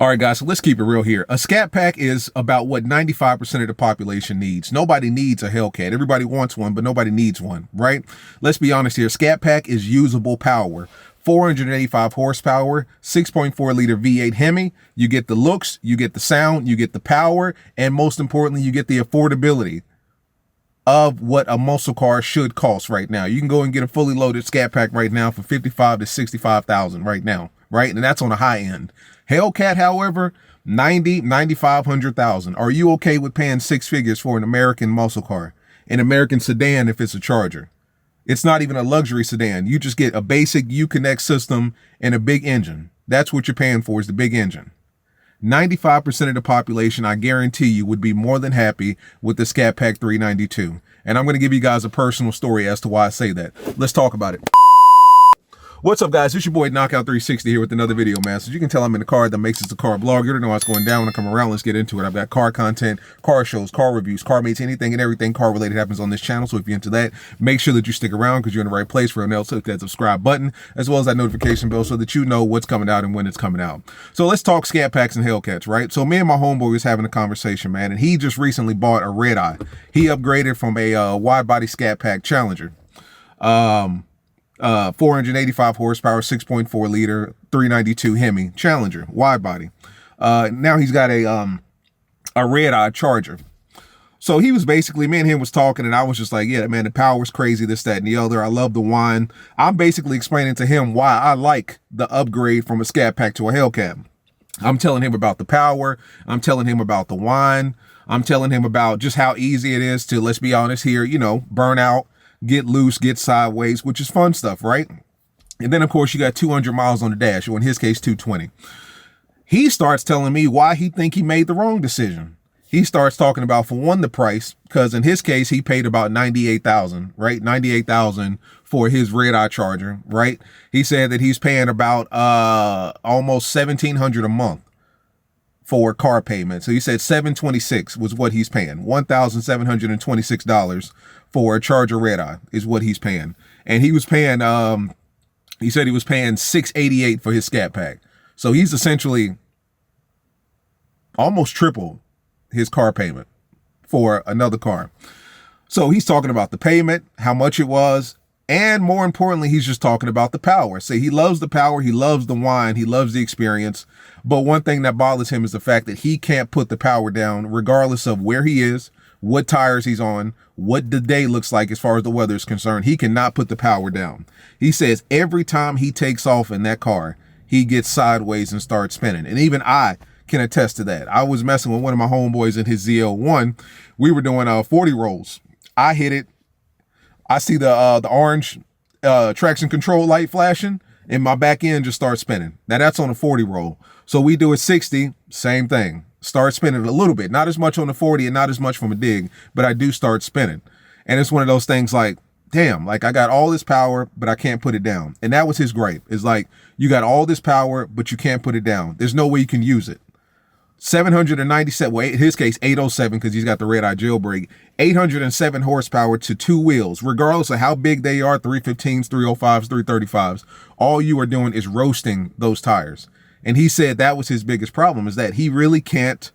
All right, guys, so let's keep it real here. A Scat Pack is about what 95% of the population needs. Nobody needs a Hellcat. Everybody wants one, but nobody needs one, right? Let's be honest here. Scat Pack is usable power. 485 horsepower, 6.4 liter V8 Hemi. You get the looks, you get the sound, you get the power, and most importantly, you get the affordability of what a muscle car should cost right now. You can go and get a fully loaded Scat Pack right now for 55 to 65,000 right now, right? And that's on the high end. Hellcat, however, 90, 95, 100,000. Are you okay with paying six figures for an American muscle car? An American sedan if it's a Charger. It's not even a luxury sedan. You just get a basic Uconnect system and a big engine. That's what you're paying for, is the big engine. 95% of the population, I guarantee you, would be more than happy with the Scat Pack 392. And I'm going to give you guys a personal story as to why I say that. Let's talk about it. What's up, guys? It's your boy Knockout 360 here with another video, man. So you can tell I'm in the car that makes it a car blog. You already know what's going down when I come around. Let's get into it. I've got car content, car shows, car reviews, car mates, anything and everything car related happens on this channel. So if you're into that, make sure that you stick around because you're in the right place for an else. Click that subscribe button as well as that notification bell so that you know what's coming out and when it's coming out. So let's talk Scat Packs and Hellcats, right? So me and my homeboy was having a conversation, man, and he just recently bought a red eye. He upgraded from a wide body Scat Pack Challenger. 485 horsepower, 6.4 liter, 392 Hemi Challenger, wide body. Now he's got a red eye Charger. So he was basically, me and him was talking, and I was just like, yeah, man, the power's crazy, this, that, and the other. I love the whine. I'm basically explaining to him why I like the upgrade from a Scat Pack to a Hellcat. I'm telling him about the power. I'm telling him about the whine. I'm telling him about just how easy it is to, let's be honest here, you know, burn out, get loose, get sideways, which is fun stuff, right? And then, of course, you got 200 miles on the dash, or in his case, 220. He starts telling me why he think he made the wrong decision. He starts talking about, for one, the price, because in his case, he paid about $98,000, right? $98,000 for his red eye Charger, right? He said that he's paying about almost $1,700 a month for car payment. So he said $726 was what he's paying. $1,726 for a Charger red eye is what he's paying. And he was paying, he said he was paying $688 for his Scat Pack. So he's essentially almost triple his car payment for another car. So he's talking about the payment, how much it was, and more importantly, he's just talking about the power. So he loves the power, he loves the whine, he loves the experience. But one thing that bothers him is the fact that he can't put the power down regardless of where he is, what tires he's on, what the day looks like as far as the weather is concerned. He cannot put the power down. He says every time he takes off in that car, he gets sideways and starts spinning. And even I can attest to that. I was messing with one of my homeboys in his ZL1. We were doing 40 rolls. I hit it. I see the orange traction control light flashing, and my back end just starts spinning. Now that's on a 40 roll. So we do a 60, same thing. Start spinning a little bit, not as much on the 40 and not as much from a dig, but I do start spinning. And it's one of those things like, damn, like I got all this power, but I can't put it down. And that was his gripe. It's like, you got all this power, but you can't put it down. There's no way you can use it. 797, well, in his case, 807, because he's got the red eye jailbreak, 807 horsepower to two wheels, regardless of how big they are, 315s, 305s, 335s. All you are doing is roasting those tires. And he said that was his biggest problem, is that he really can't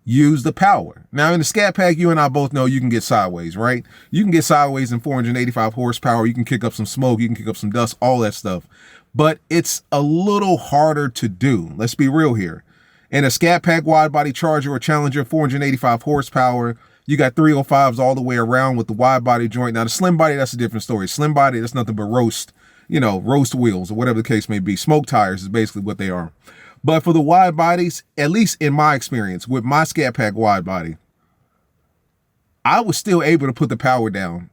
use the power. Now, in the Scat Pack, you and I both know you can get sideways, right? You can get sideways in 485 horsepower. You can kick up some smoke. You can kick up some dust, all that stuff. But it's a little harder to do. Let's be real here. In a Scat Pack wide body Charger or Challenger, 485 horsepower, you got 305s all the way around with the wide body joint. Now, the slim body, that's a different story. Slim body, that's nothing but roast, you know, roast wheels or whatever the case may be. Smoke tires is basically what they are. But for the wide bodies, at least in my experience with my Scat Pack wide body, I was still able to put the power down.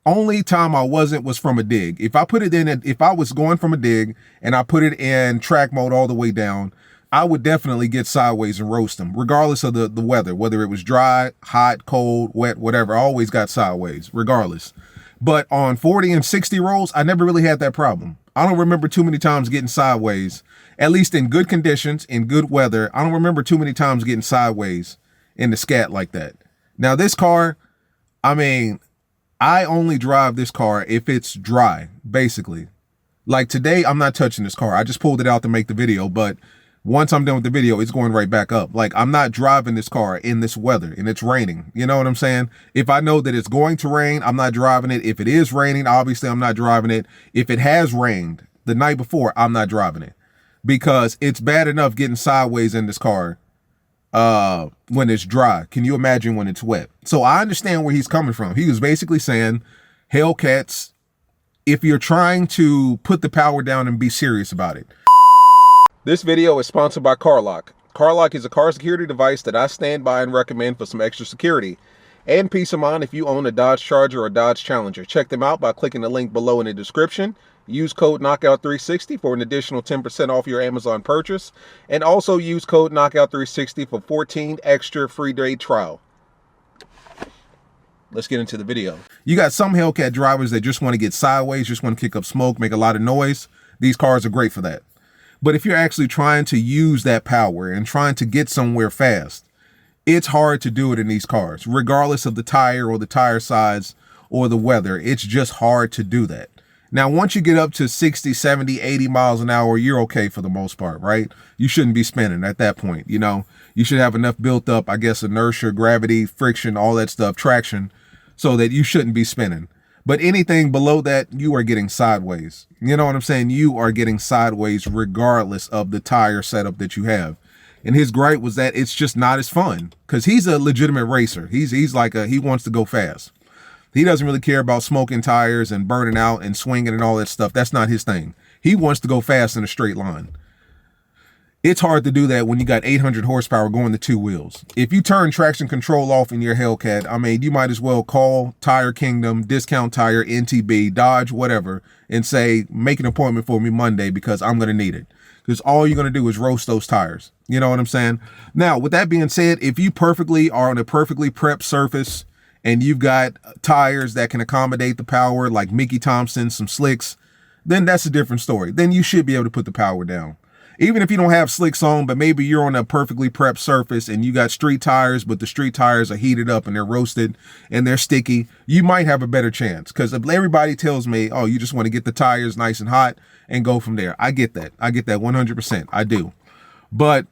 Only time I wasn't was from a dig. If I put it in, if I was going from a dig and I put it in track mode all the way down, I would definitely get sideways and roast them, regardless of the weather, whether it was dry, hot, cold, wet, whatever. I always got sideways, regardless. But on 40 and 60 rolls, I never really had that problem. I don't remember too many times getting sideways, at least in good conditions, in good weather. I don't remember too many times getting sideways in the Scat like that. Now, this car, I mean, I only drive this car if it's dry, basically. Like today, I'm not touching this car. I just pulled it out to make the video, but Once I'm done with the video, it's going right back up. Like, I'm not driving this car in this weather and it's raining. You know what I'm saying? If I know that it's going to rain, I'm not driving it. If it is raining, obviously I'm not driving it. If it has rained the night before, I'm not driving it, because it's bad enough getting sideways in this car when it's dry. Can you imagine when it's wet? So I understand where he's coming from. He was basically saying, Hellcats, if you're trying to put the power down and be serious about it. This video is sponsored by CarLock. CarLock is a car security device that I stand by and recommend for some extra security and peace of mind if you own a Dodge Charger or Dodge Challenger. Check them out by clicking the link below in the description. Use code Knockout360 for an additional 10% off your Amazon purchase. And also use code Knockout360 for 14 extra free day trial. Let's get into the video. You got some Hellcat drivers that just want to get sideways, just want to kick up smoke, make a lot of noise. These cars are great for that. But if you're actually trying to use that power and trying to get somewhere fast, it's hard to do it in these cars, regardless of the tire or the tire size or the weather. It's just hard to do that. Now, once you get up to 60, 70, 80 miles an hour, you're okay for the most part, right? You shouldn't be spinning at that point. You know, you should have enough built up, I guess, inertia, gravity, friction, all that stuff, traction, so that you shouldn't be spinning. But anything below that, you are getting sideways. You know what I'm saying? You are getting sideways regardless of the tire setup that you have. And his gripe was that it's just not as fun, because he's a legitimate racer. He's like he wants to go fast. He doesn't really care about smoking tires and burning out and swinging and all that stuff. That's not his thing. He wants to go fast in a straight line. It's hard to do that when you got 800 horsepower going to two wheels. If you turn traction control off in your Hellcat, I mean, you might as well call Tire Kingdom, Discount Tire, NTB, Dodge, whatever, and say, make an appointment for me Monday because I'm going to need it. Because all you're going to do is roast those tires. You know what I'm saying? Now, with that being said, if you perfectly are on a perfectly prepped surface and you've got tires that can accommodate the power, like Mickey Thompson, some slicks, then that's a different story. Then you should be able to put the power down. Even if you don't have slicks on, but maybe you're on a perfectly prepped surface and you got street tires, but the street tires are heated up and they're roasted and they're sticky, you might have a better chance. Because if everybody tells me, oh, you just want to get the tires nice and hot and go from there. I get that. I get that 100%. I do. But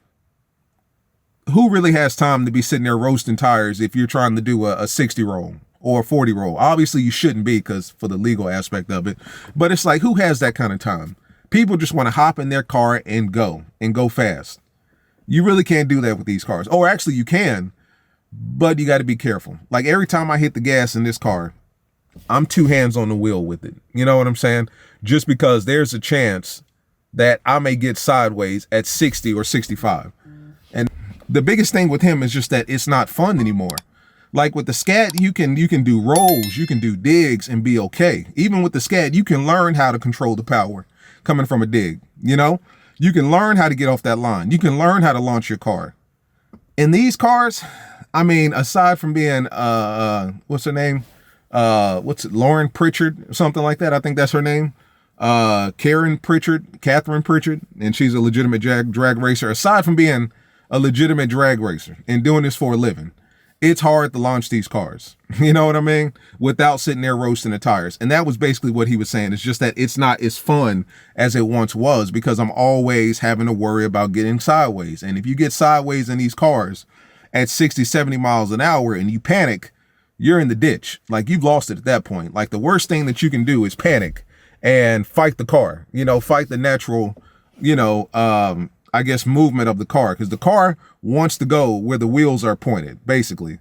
who really has time to be sitting there roasting tires if you're trying to do a 60 roll or a 40 roll? Obviously, you shouldn't be, because for the legal aspect of it. But it's like, who has that kind of time? People just want to hop in their car and go fast. You really can't do that with these cars. Or actually you can, but you got to be careful. Like every time I hit the gas in this car, I'm two hands on the wheel with it. You know what I'm saying? Just because there's a chance that I may get sideways at 60 or 65. And the biggest thing with him is just that it's not fun anymore. Like with the Scat, you can do rolls, you can do digs and be okay. Even with the Scat, you can learn how to control the power coming from a dig. You know, you can learn how to get off that line. You can learn how to launch your car. In these cars, I mean, aside from being what's her name? Lauren Pritchard, something like that. I think that's her name. Catherine Pritchard, and she's a legitimate drag racer. Aside from being a legitimate drag racer and doing this for a living, it's hard to launch these cars, you know what I mean, without sitting there roasting the tires. And that was basically what he was saying. It's just that it's not as fun as it once was, because I'm always having to worry about getting sideways. And if you get sideways in these cars at 60, 70 miles an hour and you panic, you're in the ditch. Like, you've lost it at that point. Like, the worst thing that you can do is panic and fight the car, you know, fight the natural, you know, I guess, movement of the car, because the car wants to go where the wheels are pointed. Basically,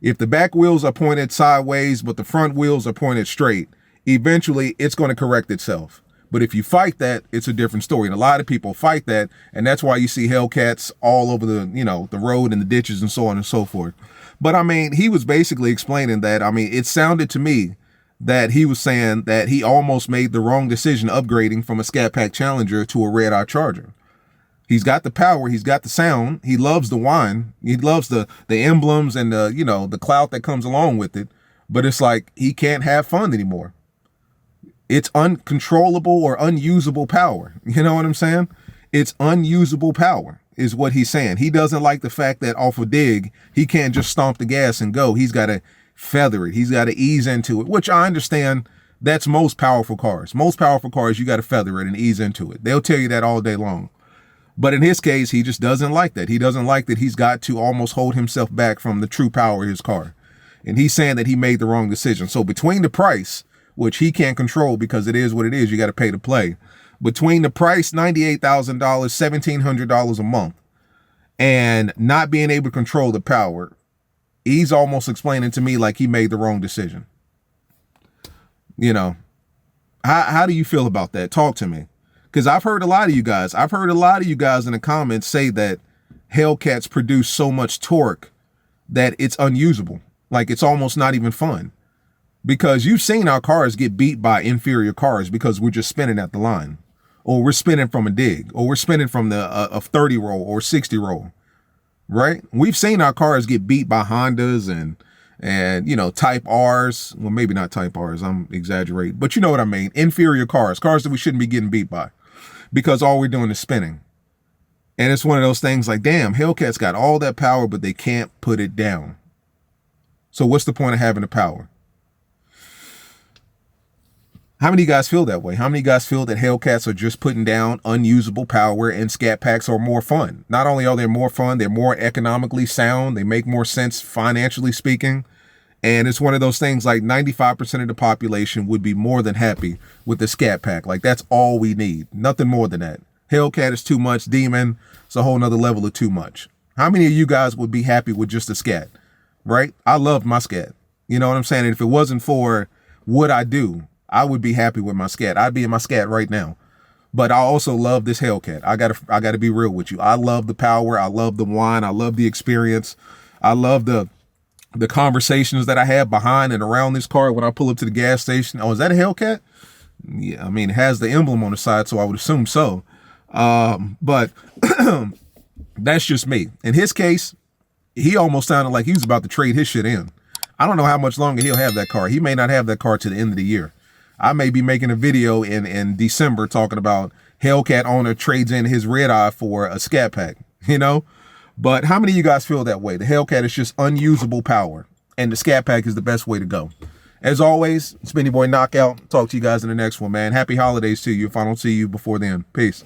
if the back wheels are pointed sideways, but the front wheels are pointed straight, eventually it's going to correct itself. But if you fight that, it's a different story. And a lot of people fight that. And that's why you see Hellcats all over the, you know, the road and the ditches and so on and so forth. But I mean, he was basically explaining that, I mean, it sounded to me that he was saying that he almost made the wrong decision upgrading from a Scatpack Challenger to a red-eye Charger. He's got the power. He's got the sound. He loves the whine. He loves the emblems and the, you know, the clout that comes along with it. But it's like, he can't have fun anymore. It's uncontrollable or unusable power. You know what I'm saying? It's unusable power is what he's saying. He doesn't like the fact that off a dig, he can't just stomp the gas and go. He's got to feather it. He's got to ease into it, which I understand. That's most powerful cars. Most powerful cars, you got to feather it and ease into it. They'll tell you that all day long. But in his case, he just doesn't like that. He doesn't like that he's got to almost hold himself back from the true power of his car. And he's saying that he made the wrong decision. So between the price, which he can't control because it is what it is, you got to pay to play. Between the price, $98,000, $1,700 a month, and not being able to control the power, he's almost explaining to me like he made the wrong decision. You know, how do you feel about that? Talk to me. Because I've heard a lot of you guys. I've heard a lot of you guys in the comments say that Hellcats produce so much torque that it's unusable. Like it's almost not even fun. Because you've seen our cars get beat by inferior cars because we're just spinning at the line. Or we're spinning from a dig. Or we're spinning from a 30 roll or 60 roll. Right? We've seen our cars get beat by Hondas and you know, Type R's. Well, maybe not Type R's. I'm exaggerating. But you know what I mean. Inferior cars. Cars that we shouldn't be getting beat by. Because all we're doing is spinning. And it's one of those things like, damn, Hellcats got all that power, but they can't put it down. So what's the point of having the power? How many of you guys feel that way? How many of you guys feel that Hellcats are just putting down unusable power and Scat Packs are more fun? Not only are they more fun, they're more economically sound. They make more sense financially speaking. And it's one of those things like 95% of the population would be more than happy with the Scat Pack. Like that's all we need. Nothing more than that. Hellcat is too much. Demon, it's a whole nother level of too much. How many of you guys would be happy with just a Scat? Right? I love my Scat. You know what I'm saying? And if it wasn't for what I do, I would be happy with my Scat. I'd be in my Scat right now. But I also love this Hellcat. I gotta be real with you. I love the power. I love the whine. I love the experience. I love the conversations that I have behind and around this car when I pull up to the gas station. Oh, is that a Hellcat? Yeah, I mean, it has the emblem on the side, so I would assume so. But that's just me. In his case, he almost sounded like he was about to trade his shit in. I don't know how much longer he'll have that car. He may not have that car to the end of the year. I may be making a video in December talking about Hellcat owner trades in his red eye for a Scat Pack, you know? But how many of you guys feel that way? The Hellcat is just unusable power, and the Scat Pack is the best way to go. As always, it's been your boy Knockout. Talk to you guys in the next one, man. Happy holidays to you if I don't see you before then. Peace.